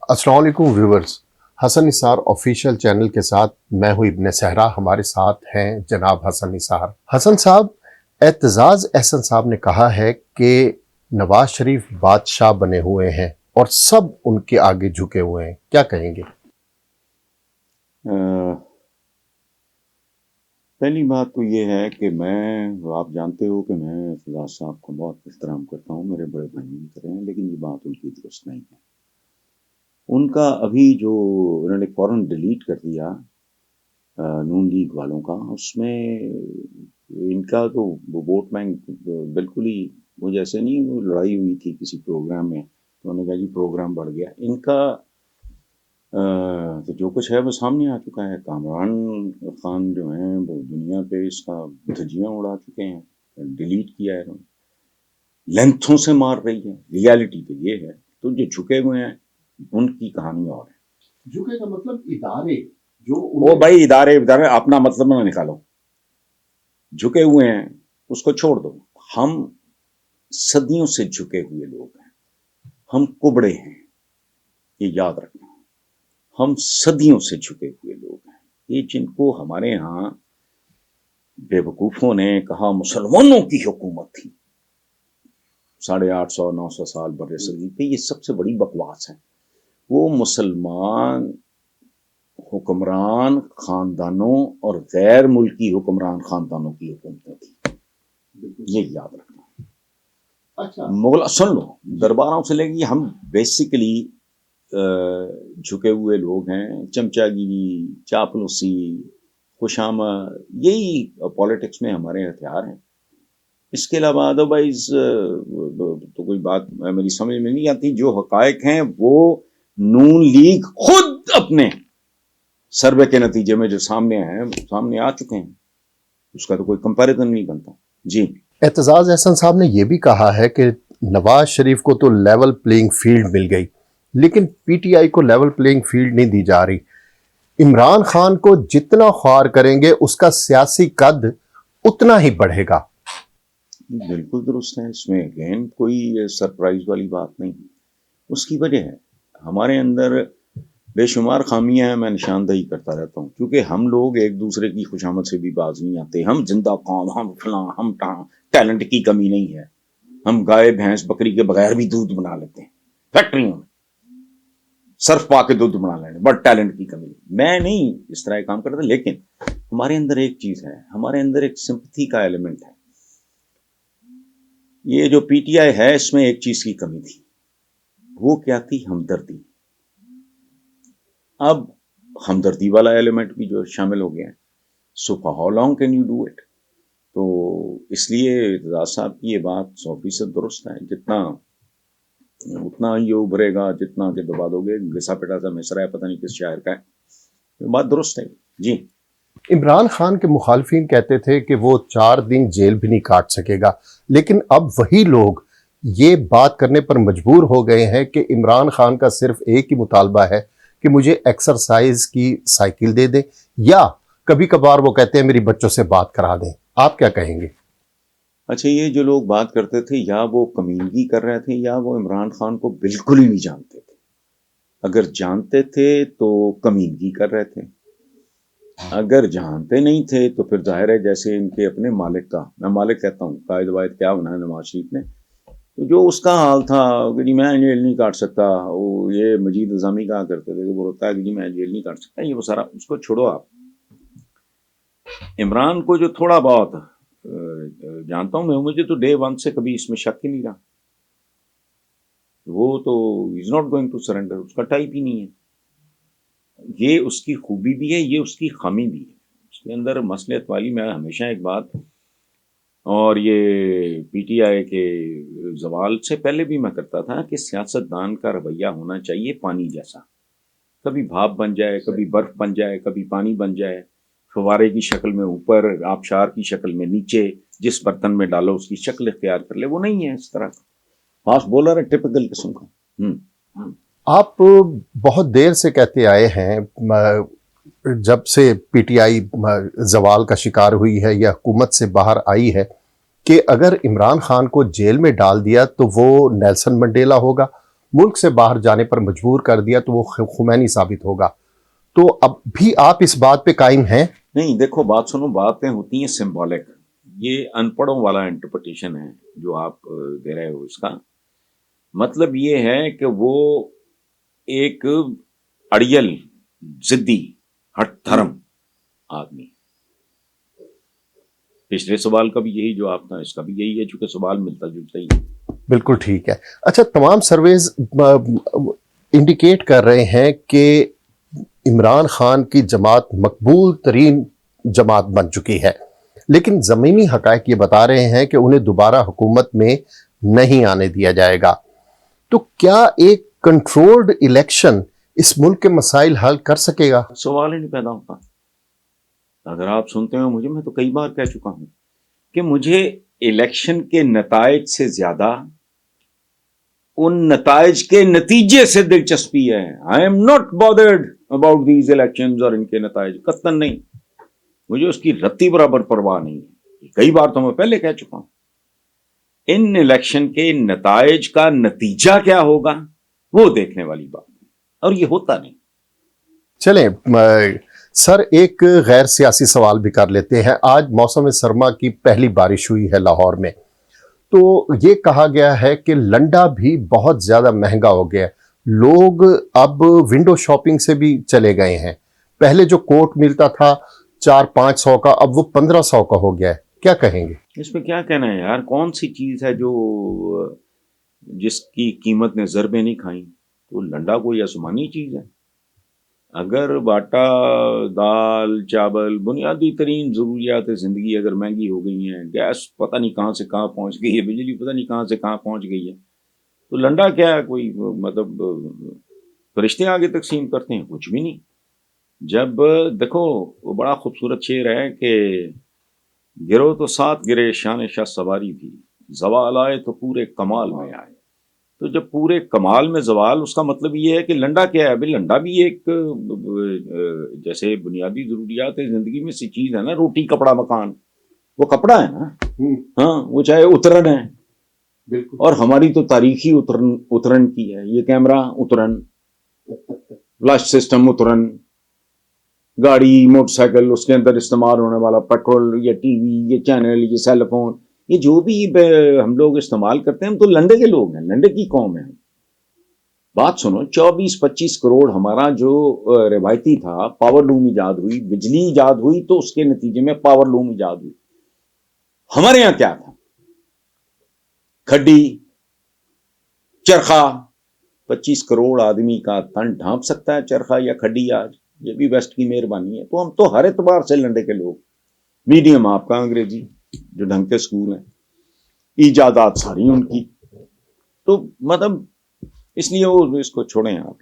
अस्सलाम वालेकुम viewers, Hasan Nisar official channel के साथ मैं हूं इब्न सहरा। हमारे साथ हैं जनाब हसन निसार। हसन साहब, एतजाज़ अहसन साहब ने कहा है कि नवाज शरीफ बादशाह बने हुए हैं और सब उनके आगे झुके हुए हैं, क्या कहेंगे? पहली बात तो ये है कि आप जानते हो कि मैं एतजाज़ साहब को बहुत एहतराम करता हूँ, मेरे बड़े भाई की तरह हैं, लेकिन ये बात उनकी दुरुस्त नहीं है। उनका अभी जो उन्होंने फौरन डिलीट कर दिया नून लीग वालों का, उसमें इनका तो वोट बैंक बिल्कुल ही वो जैसे नहीं, वो लड़ाई हुई थी किसी प्रोग्राम में, तो उन्होंने कहा जी प्रोग्राम बढ़ गया इनका। तो जो कुछ है वो सामने आ चुका है। कामरान खान जो हैं वो दुनिया पे इसका धज्जियां उड़ा चुके हैं, डिलीट किया है उन्होंने, लेंथों से मार रही है। रियलिटी तो ये है, तो जो झुके हुए हैं उनकी कहानी और है। झुके का मतलब इदारे जो वो भाई इदारे अपना मतलब ना निकालो, झुके हुए हैं उसको छोड़ दो। हम सदियों से झुके हुए लोग हैं, हम कुबड़े हैं, ये याद रखना। हम सदियों से झुके हुए लोग हैं। ये जिनको हमारे यहाँ बेवकूफों ने कहा मुसलमानों की हुकूमत थी 850-900 साल बर्रे सगीर पे, ये सबसे बड़ी बकवास है। वो मुसलमान हुक्मरान खानदानों और गैर मुल्की हुक्मरान खानदानों की हुकूमतें थी, ये याद रखना। अच्छा, मुगल सुन लो, दरबारों से लेके हम बेसिकली झुके हुए लोग हैं। चमचागिरी, चापलूसी, खुशामद, यही पॉलिटिक्स में हमारे हथियार हैं। इसके अलावा अदरवाइज तो कोई बात मेरी समझ में नहीं आती। जो हकायक हैं वो नून लीग खुद अपने सर्वे के नतीजे में जो सामने हैं, सामने आ चुके हैं, उसका तो कोई कंपैरिजन नहीं बनता। जी, एतजाज़ अहसन साहब ने यह भी कहा है कि नवाज शरीफ को तो लेवल प्लेइंग फील्ड मिल गई, लेकिन पीटीआई को लेवल प्लेइंग फील्ड नहीं दी जा रही। इमरान खान को जितना ख्वार करेंगे उसका सियासी कद उतना ही बढ़ेगा। बिल्कुल दुरुस्त है, इसमें अगेन कोई सरप्राइज वाली बात नहीं। उसकी वजह है हमारे अंदर बेशुमार खामियां हैं, मैं निशानदही करता रहता हूँ, क्योंकि हम लोग एक दूसरे की खुशामद से भी बाज नहीं आते। हम जिंदा कौम, हम फलां, हम टैलेंट की कमी नहीं है। हम गाय भैंस बकरी के बगैर भी दूध बना लेते हैं, फैक्ट्रियों में सर्फ पा के दूध बना लेंगे, बट टैलेंट की कमी। मैं नहीं इस तरह काम करता, लेकिन हमारे अंदर एक चीज है, हमारे अंदर एक सिंपैथी का एलिमेंट है। ये जो पीटीआई है, इसमें एक चीज की कमी थी, वो क्या थी? हमदर्दी। अब हमदर्दी वाला एलिमेंट भी जो शामिल हो गया है। So for how long can you do it? तो इसलिए एतजाज़ साहब की ये बात 100% दुरुस्त है। जितना उतना ये उभरेगा, जितना के दबा दोगे, घिसा पिटा सा मिसरा है, पता नहीं किस शायर का है, ये बात दुरुस्त है। जी, इमरान खान के मुखालफिन कहते थे कि वो 4 दिन जेल भी नहीं काट सकेगा, लेकिन अब वही लोग ये बात करने पर मजबूर हो गए हैं कि इमरान खान का सिर्फ एक ही मुतालबा है कि मुझे एक्सरसाइज की साइकिल दे दें, या कभी कभार वो कहते हैं मेरी बच्चों से बात करा दें। आप क्या कहेंगे? अच्छा, ये जो लोग बात करते थे, या वो कमीनगी कर रहे थे, या वो इमरान खान को बिल्कुल ही नहीं जानते थे। अगर जानते थे तो कमीनगी कर रहे थे, अगर जानते नहीं थे तो फिर जाहिर है जैसे इनके अपने मालिक का, मैं मालिक कहता हूँ, कायद वायद क्या बनाया नवाज शरीफ ने, तो जो उसका हाल था कि जी मैं जेल नहीं काट सकता, वो ये मजीद अज़ामी कहा करते थे कि वो रोता है कि जी मैं जेल नहीं काट सकता, ये वो सारा उसको छोड़ो। आप इमरान को जो थोड़ा बहुत जानता हूँ मैं, मुझे तो डे 1 से कभी इसमें शक ही नहीं रहा। वो तो is not going to surrender, उसका टाइप ही नहीं है। ये उसकी खूबी भी है, ये उसकी खामी भी है। उसके अंदर मसलियत वाली, मैं हमेशा एक बात, और ये पीटीआई के जवाल से पहले भी मैं करता था कि सियासतदान का रवैया होना चाहिए पानी जैसा, कभी भाप बन जाए, कभी बर्फ बन जाए, कभी पानी बन जाए, फवारे की शक्ल में ऊपर, आबशार की शक्ल में नीचे, जिस बर्तन में डालो उसकी शक्ल इख्तियार कर ले। वो नहीं है इस तरह का, फास्ट बॉलर है टिपिकल किस्म का। आप बहुत देर से कहते आए हैं, जब से पीटीआई जवाल का शिकार हुई है या हुकूमत से बाहर आई है, कि अगर इमरान खान को जेल में डाल दिया तो वो नेल्सन मंडेला होगा, मुल्क से बाहर जाने पर मजबूर कर दिया तो वो खुमैनी साबित होगा। तो अब भी आप इस बात पे कायम हैं? नहीं, देखो बात सुनो, बातें होती हैं सिंबॉलिक, ये अनपढ़ों वाला इंटरप्रिटेशन है जो आप दे रहे हो। इसका मतलब ये है कि वो एक अड़ियल, जिद्दी, हठधर्म आदमी। पिछले सवाल का भी यही जवाब था, इसका भी यही है, चूंकि सवाल मिलता जुलता ही है। बिल्कुल ठीक है। अच्छा, तमाम सर्वेज इंडिकेट कर रहे हैं कि इमरान खान की जमात मकबूल तरीन जमात बन चुकी है, लेकिन ज़मीनी हक़ाइक़ ये बता रहे हैं कि उन्हें दोबारा हुकूमत में नहीं आने दिया जाएगा। तो क्या एक कंट्रोल्ड इलेक्शन इस मुल्क के मसाइल हल कर सकेगा? सवाल ही नहीं पैदा होता। अगर आप सुनते हो मुझे, मैं तो कई बार कह चुका हूं कि मुझे इलेक्शन के नताइज से ज्यादा उन नताइज के नतीजे से दिलचस्पी है। I am not bothered about these elections और इनके नताइज, कतन नहीं। मुझे उसकी रत्ती बराबर परवाह नहीं है। कई बार तो मैं पहले कह चुका हूं, इन इलेक्शन के नताइज का नतीजा क्या होगा वो देखने वाली बात है, और ये होता नहीं। चलें सर, एक गैर सियासी सवाल भी कर लेते हैं। आज मौसम सरमा की पहली बारिश हुई है लाहौर में, तो ये कहा गया है कि लंडा भी बहुत ज़्यादा महंगा हो गया है। लोग अब विंडो शॉपिंग से भी चले गए हैं। पहले जो कोट मिलता था 400-500 का, अब वो 1500 का हो गया है। क्या कहेंगे इसमें? क्या कहना है यार, कौन सी चीज़ है जो जिसकी कीमत ने ज़रबे नहीं खाई? तो लंडा कोई आसमानी चीज़ है? अगर बाटा, दाल, चावल, बुनियादी तरीन ज़रूरियात ज़िंदगी अगर महंगी हो गई हैं, गैस पता नहीं कहाँ से कहाँ पहुँच गई है, बिजली पता नहीं कहाँ से कहाँ पहुँच गई है, तो लंडा क्या है? कोई मतलब फरिश्ते आगे तकसीम करते हैं? कुछ भी नहीं। जब देखो, वो बड़ा खूबसूरत शेर है कि गिरो तो साथ गिरे शान शाह सवारी भी, जवाल आए तो पूरे कमाल में आए। तो जब पूरे कमाल में जवाल, उसका मतलब ये है कि लंडा क्या है? भाई लंडा भी एक जैसे बुनियादी ज़रूरियात ज़िंदगी में सी चीज़ है ना, रोटी कपड़ा मकान, वो कपड़ा है ना। हाँ, वो चाहे उतरन है, बिल्कुल, और हमारी तो तारीखी उतरन की है। ये कैमरा उतरन, फ्लश सिस्टम उतरन, गाड़ी, मोटरसाइकिल, उसके अंदर इस्तेमाल होने वाला पेट्रोल, ये टीवी, ये चैनल, ये सेल फोन, ये जो भी हम लोग इस्तेमाल करते हैं, हम तो लंडे के लोग हैं, लंडे की कौम है। बात सुनो, 24-25 करोड़ हमारा जो रिवायती था, पावर लूम ईजाद हुई, बिजली ईजाद हुई, तो उसके नतीजे में पावर लूम ईजाद हुई। हमारे यहां क्या था? खड्डी, चरखा। 25 करोड़ आदमी का तन ढांप सकता है चरखा या खड्डी आज? ये भी वेस्ट की मेहरबानी है। तो हम तो हर एतबार से लंडे के लोग। मीडियम आपका अंग्रेजी, जो ढंग के स्कूल हैं, ईजादात सारी उनकी। तो मतलब इसलिए वो इसको छोड़ें आप।